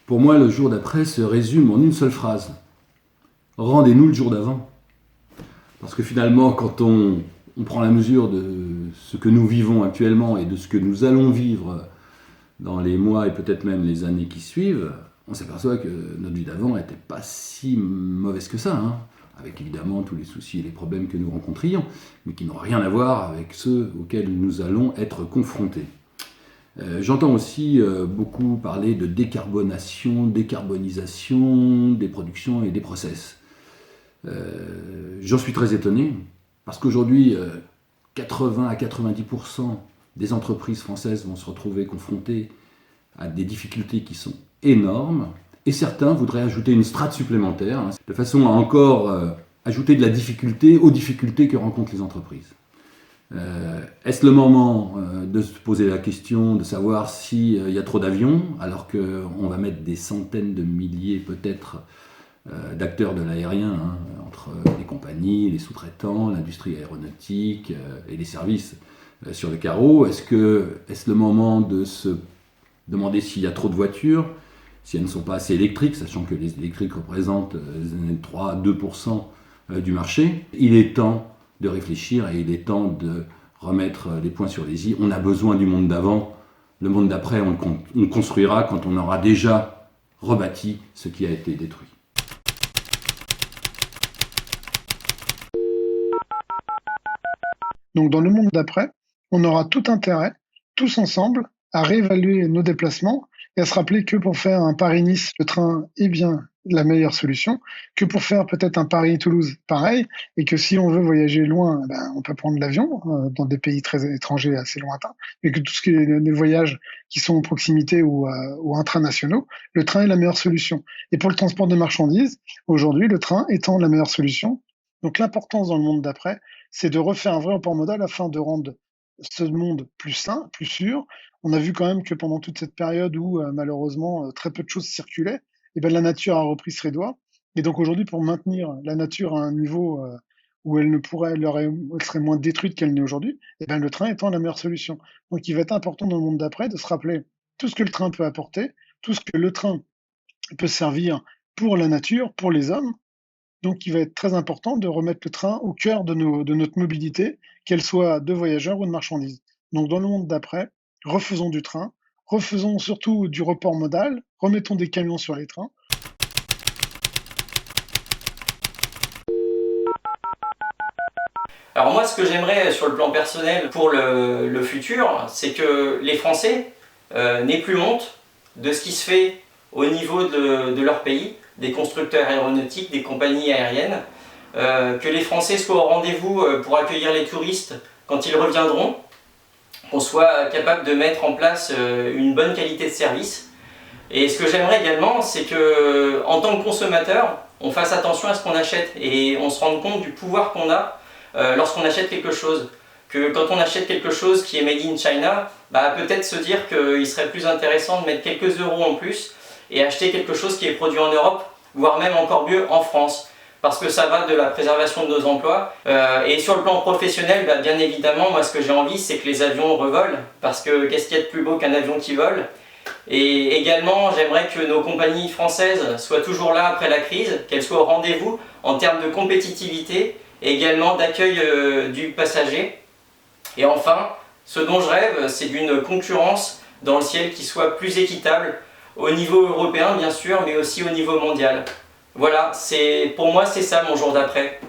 Pour moi, le jour d'après se résume en une seule phrase. Rendez-nous le jour d'avant. Parce que finalement, quand on prend la mesure de ce que nous vivons actuellement et de ce que nous allons vivre dans les mois et peut-être même les années qui suivent, on s'aperçoit que notre vie d'avant n'était pas si mauvaise que ça, hein, avec évidemment tous les soucis et les problèmes que nous rencontrions, mais qui n'ont rien à voir avec ceux auxquels nous allons être confrontés. J'entends aussi beaucoup parler de décarbonation, décarbonisation des productions et des process. J'en suis très étonné, parce qu'aujourd'hui, 80 à 90% des entreprises françaises vont se retrouver confrontées à des difficultés qui sont énormes, et certains voudraient ajouter une strate supplémentaire, hein, de façon à encore ajouter de la difficulté aux difficultés que rencontrent les entreprises. Est-ce le moment de se poser la question de savoir s'il y a trop d'avions, alors qu'on va mettre des centaines de milliers peut-être d'acteurs de l'aérien, hein, entre les compagnies, les sous-traitants, l'industrie aéronautique et les services sur le carreau. Est-ce le moment de se demander s'il y a trop de voitures, si elles ne sont pas assez électriques, sachant que les électriques représentent 3-2% du marché? Il est temps de réfléchir et il est temps de remettre les points sur les i. On a besoin du monde d'avant. Le monde d'après, on le construira quand on aura déjà rebâti ce qui a été détruit. Donc dans le monde d'après, on aura tout intérêt, tous ensemble, à réévaluer nos déplacements et à se rappeler que pour faire un Paris-Nice, le train est bien la meilleure solution, que pour faire peut-être un Paris-Toulouse, pareil, et que si on veut voyager loin, on peut prendre l'avion dans des pays très étrangers assez lointains, mais que tout ce qui est les voyages qui sont en proximité ou intranationaux, le train est la meilleure solution. Et pour le transport de marchandises, aujourd'hui, le train étant la meilleure solution. Donc l'importance dans le monde d'après, c'est de refaire un vrai report modal afin de rendre ce monde plus sain, plus sûr. On a vu quand même que pendant toute cette période où malheureusement très peu de choses circulaient, la nature a repris ses doigts. Et donc aujourd'hui, pour maintenir la nature à un niveau où elle serait moins détruite qu'elle n'est aujourd'hui, le train étant la meilleure solution. Donc il va être important dans le monde d'après de se rappeler tout ce que le train peut apporter, tout ce que le train peut servir pour la nature, pour les hommes. Donc il va être très important de remettre le train au cœur de notre mobilité, qu'elle soit de voyageurs ou de marchandises. Donc dans le monde d'après, refaisons du train, refaisons surtout du report modal, remettons des camions sur les trains. Alors moi, ce que j'aimerais sur le plan personnel pour le futur, c'est que les Français n'aient plus honte de ce qui se fait au niveau de leur pays, des constructeurs aéronautiques, des compagnies aériennes, que les Français soient au rendez-vous pour accueillir les touristes quand ils reviendront, qu'on soit capable de mettre en place une bonne qualité de service. Et ce que j'aimerais également, c'est que, en tant que consommateur, on fasse attention à ce qu'on achète et on se rende compte du pouvoir qu'on a lorsqu'on achète quelque chose. Que quand on achète quelque chose qui est made in China, peut-être se dire qu'il serait plus intéressant de mettre quelques euros en plus et acheter quelque chose qui est produit en Europe, voire même encore mieux en France. Parce que ça va de la préservation de nos emplois. Et sur le plan professionnel, bien évidemment, moi ce que j'ai envie, c'est que les avions revolent. Parce que qu'est-ce qu'il y a de plus beau qu'un avion qui vole? Et également, j'aimerais que nos compagnies françaises soient toujours là après la crise, qu'elles soient au rendez-vous en termes de compétitivité et également d'accueil du passager. Et enfin, ce dont je rêve, c'est d'une concurrence dans le ciel qui soit plus équitable, au niveau européen bien sûr, mais aussi au niveau mondial. Voilà, pour moi c'est ça mon jour d'après.